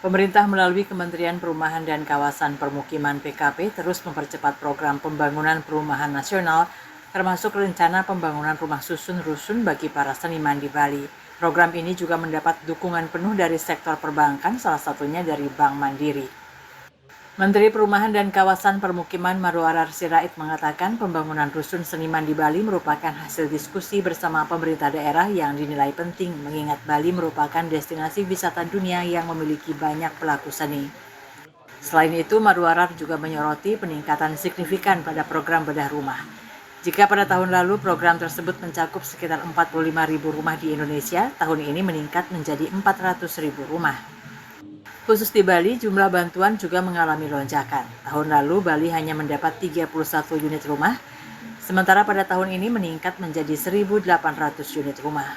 Pemerintah melalui Kementerian Perumahan dan Kawasan Permukiman (PKP) terus mempercepat program pembangunan perumahan nasional, termasuk rencana pembangunan rumah susun rusun bagi para seniman di Bali. Program ini juga mendapat dukungan penuh dari sektor perbankan, salah satunya dari Bank Mandiri. Menteri Perumahan dan Kawasan Permukiman Marwarar Sirait mengatakan pembangunan rusun seniman di Bali merupakan hasil diskusi bersama pemerintah daerah yang dinilai penting mengingat Bali merupakan destinasi wisata dunia yang memiliki banyak pelaku seni. Selain itu, Marwarar juga menyoroti peningkatan signifikan pada program bedah rumah. Jika pada tahun lalu program tersebut mencakup sekitar 45.000 rumah di Indonesia, tahun ini meningkat menjadi 400.000 rumah. Khusus di Bali, jumlah bantuan juga mengalami lonjakan. Tahun lalu, Bali hanya mendapat 31 unit rumah, sementara pada tahun ini meningkat menjadi 1.800 unit rumah.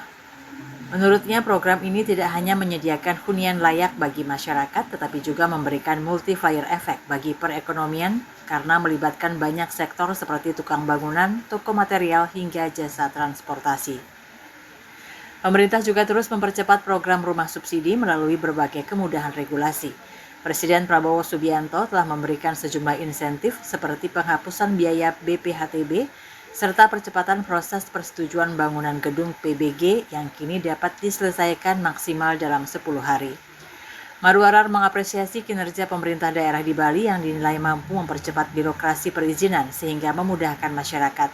Menurutnya, program ini tidak hanya menyediakan hunian layak bagi masyarakat, tetapi juga memberikan multiplier effect bagi perekonomian karena melibatkan banyak sektor seperti tukang bangunan, toko material, hingga jasa transportasi. Pemerintah juga terus mempercepat program rumah subsidi melalui berbagai kemudahan regulasi. Presiden Prabowo Subianto telah memberikan sejumlah insentif seperti penghapusan biaya BPHTB serta percepatan proses persetujuan bangunan gedung PBG yang kini dapat diselesaikan maksimal dalam 10 hari. Marwarar mengapresiasi kinerja pemerintah daerah di Bali yang dinilai mampu mempercepat birokrasi perizinan sehingga memudahkan masyarakat.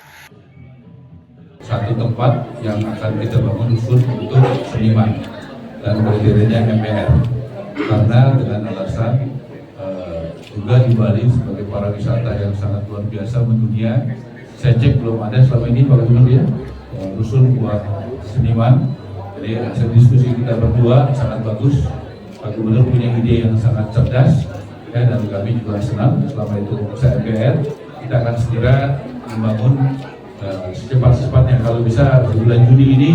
Satu tempat yang akan kita bangun khusus untuk seniman dan kriterianya MPR, karena dengan alasan juga di Bali sebagai para wisata yang sangat luar biasa mendunia. Saya cek belum ada selama ini Pak Gubernur ya rusun buat seniman. Jadi hasil diskusi kita berdua sangat bagus. Pak Gubernur punya ide yang sangat cerdas ya, dan kami juga senang selama itu saya MPR kita akan segera membangun secepat-cepatnya, kalau bisa di bulan Juni ini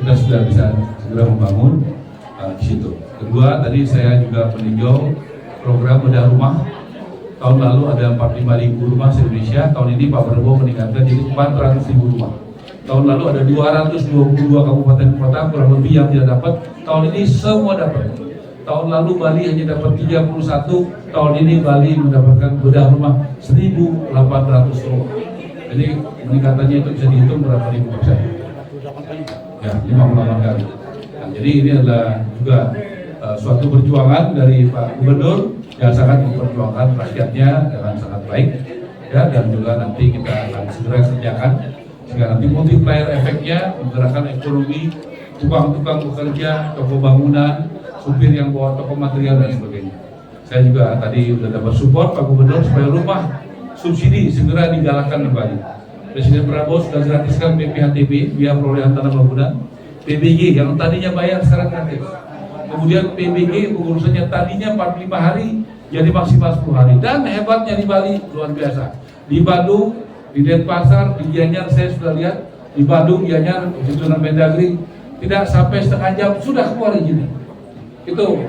kita sudah bisa segera membangun di situ. Kedua, tadi saya juga meninjau program bedah rumah. Tahun lalu ada 45.000 rumah di Indonesia, tahun ini Pak Prabowo meningkatkan jadi 400.000 rumah. Tahun lalu ada 222 kabupaten kota kurang lebih yang tidak dapat, tahun ini semua dapat. Tahun lalu Bali hanya dapat 31, tahun ini Bali mendapatkan bedah rumah 1.800 rumah. Jadi peningkatannya itu bisa dihitung berapa ribu persen? Ya, 58 kali. Nah, jadi ini adalah juga suatu perjuangan dari Pak Gubernur yang sangat memperjuangkan rakyatnya dengan sangat baik, ya, dan juga nanti kita akan segera kerjakan sehingga nanti multiplier efeknya menggerakkan ekonomi, tukang-tukang bekerja, toko bangunan, supir yang bawa toko material dan sebagainya. Saya juga tadi sudah dapat support Pak Gubernur supaya rumah subsidi segera digalakkan kembali. Presiden Prabowo sudah gratiskan BPHTB, biaya perolehan tanah bangunan. PBG yang tadinya bayar sekarang gratis. Kemudian PBG pengurusannya tadinya 45 hari jadi maksimal 10 hari. Dan hebatnya di Bali luar biasa. Di Bandung, di Denpasar, di Gianyar saya sudah lihat. Di Bandung, Gianyar, di Sunan Mendagri tidak sampai setengah jam sudah keluar izin. Itu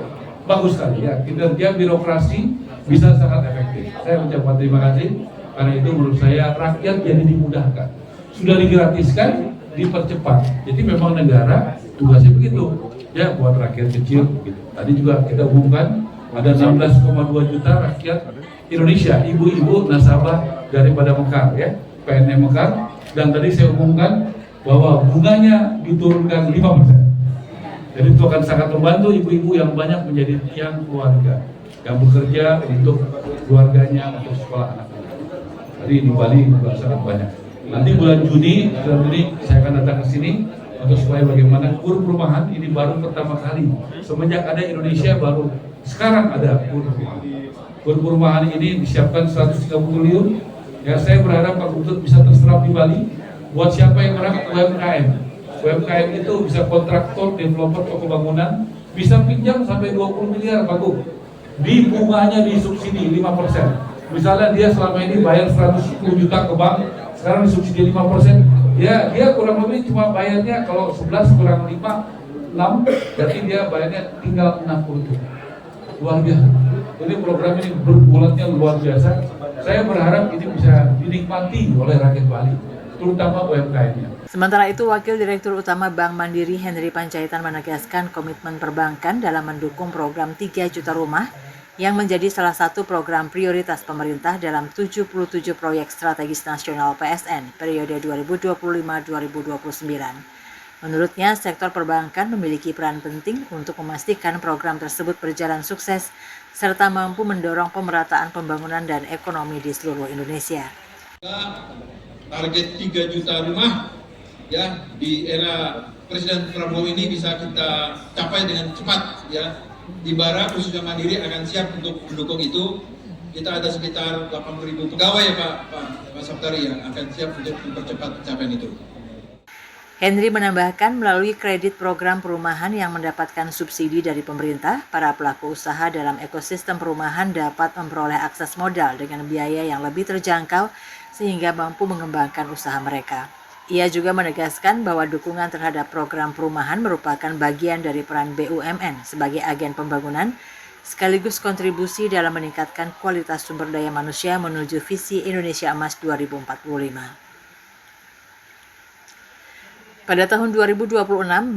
bagus sekali ya. Kinerja birokrasi bisa sangat efektif. Saya mengucapkan terima kasih karena itu menurut saya rakyat jadi dimudahkan. Sudah digratiskan, dipercepat. Jadi memang negara tugasnya begitu. Ya buat rakyat kecil begitu. Tadi juga kita umumkan ada 16,2 juta rakyat Indonesia, ibu-ibu nasabah daripada Mekar ya, PNM Mekar, dan tadi saya umumkan bahwa bunganya diturunkan 5%. Jadi itu akan sangat membantu ibu-ibu yang banyak menjadi tiang keluarga yang bekerja untuk keluarganya, untuk sekolah anaknya. Tadi di Bali juga sangat banyak. Nanti bulan Juni saya akan datang ke sini untuk supaya bagaimana kur perumahan ini baru pertama kali semenjak ada Indonesia baru sekarang ada kur perumahan. Kur perumahan ini disiapkan 130 triliun. Ya saya berharap Pak Gubernur bisa terserap di Bali. Buat siapa yang berhak UMKM. UMKM itu bisa kontraktor, developer toko bangunan, bisa pinjam sampai 20 miliar Pak Gubernur. Di bunganya disubsidi 5%. Misalnya dia selama ini bayar 110 juta ke bank, sekarang disubsidi 5%. Ya, dia kurang lebih cuma bayarnya kalau 11 kurang 5, 6, berarti dia bayarnya tinggal 60 juta. Luar biasa. Jadi program ini berbulannya luar biasa. Saya berharap ini bisa dinikmati oleh rakyat Bali. terutama UMKM-nya. Sementara itu, Wakil Direktur Utama Bank Mandiri Henry Panjaitan menegaskan komitmen perbankan dalam mendukung program 3 juta rumah yang menjadi salah satu program prioritas pemerintah dalam 77 proyek strategis nasional PSN periode 2025-2029. Menurutnya, sektor perbankan memiliki peran penting untuk memastikan program tersebut berjalan sukses serta mampu mendorong pemerataan pembangunan dan ekonomi di seluruh Indonesia. Target 3 juta rumah ya di era Presiden Prabowo ini bisa kita capai dengan cepat ya. Di Bara khususnya Mandiri akan siap untuk mendukung itu. Kita ada sekitar 80.000 pegawai ya Pak Saptari yang akan siap untuk mempercepat pencapaian itu. Henry menambahkan melalui kredit program perumahan yang mendapatkan subsidi dari pemerintah, para pelaku usaha dalam ekosistem perumahan dapat memperoleh akses modal dengan biaya yang lebih terjangkau sehingga mampu mengembangkan usaha mereka. Ia juga menegaskan bahwa dukungan terhadap program perumahan merupakan bagian dari peran BUMN sebagai agen pembangunan, sekaligus kontribusi dalam meningkatkan kualitas sumber daya manusia menuju visi Indonesia Emas 2045. Pada tahun 2026,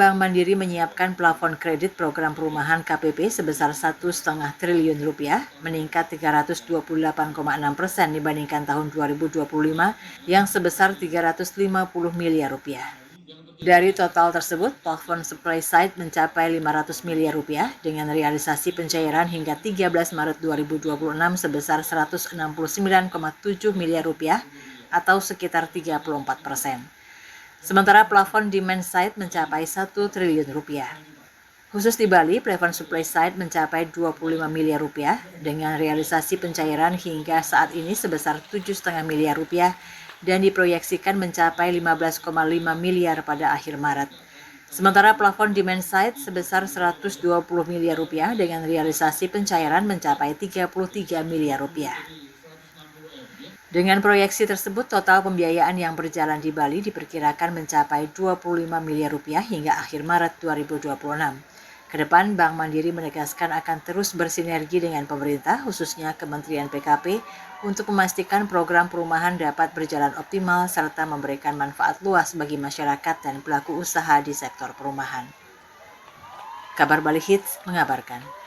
Bank Mandiri menyiapkan plafon kredit program perumahan KPP sebesar Rp1,5 triliun, meningkat 328,6% dibandingkan tahun 2025 yang sebesar Rp350 miliar. Dari total tersebut, plafon supply side mencapai Rp500 miliar dengan realisasi pencairan hingga 13 Maret 2026 sebesar Rp169,7 miliar atau sekitar 34%. Sementara plafon demand side mencapai Rp1 triliun. Khusus di Bali, plafon supply side mencapai Rp25 miliar dengan realisasi pencairan hingga saat ini sebesar Rp7,5 miliar dan diproyeksikan mencapai Rp15,5 miliar pada akhir Maret. Sementara plafon demand side sebesar Rp120 miliar dengan realisasi pencairan mencapai Rp33 miliar. Dengan proyeksi tersebut, total pembiayaan yang berjalan di Bali diperkirakan mencapai Rp25 miliar hingga akhir Maret 2026. Kedepan, Bank Mandiri menegaskan akan terus bersinergi dengan pemerintah, khususnya Kementerian PKP, untuk memastikan program perumahan dapat berjalan optimal serta memberikan manfaat luas bagi masyarakat dan pelaku usaha di sektor perumahan. Kabar Bali Hits mengabarkan.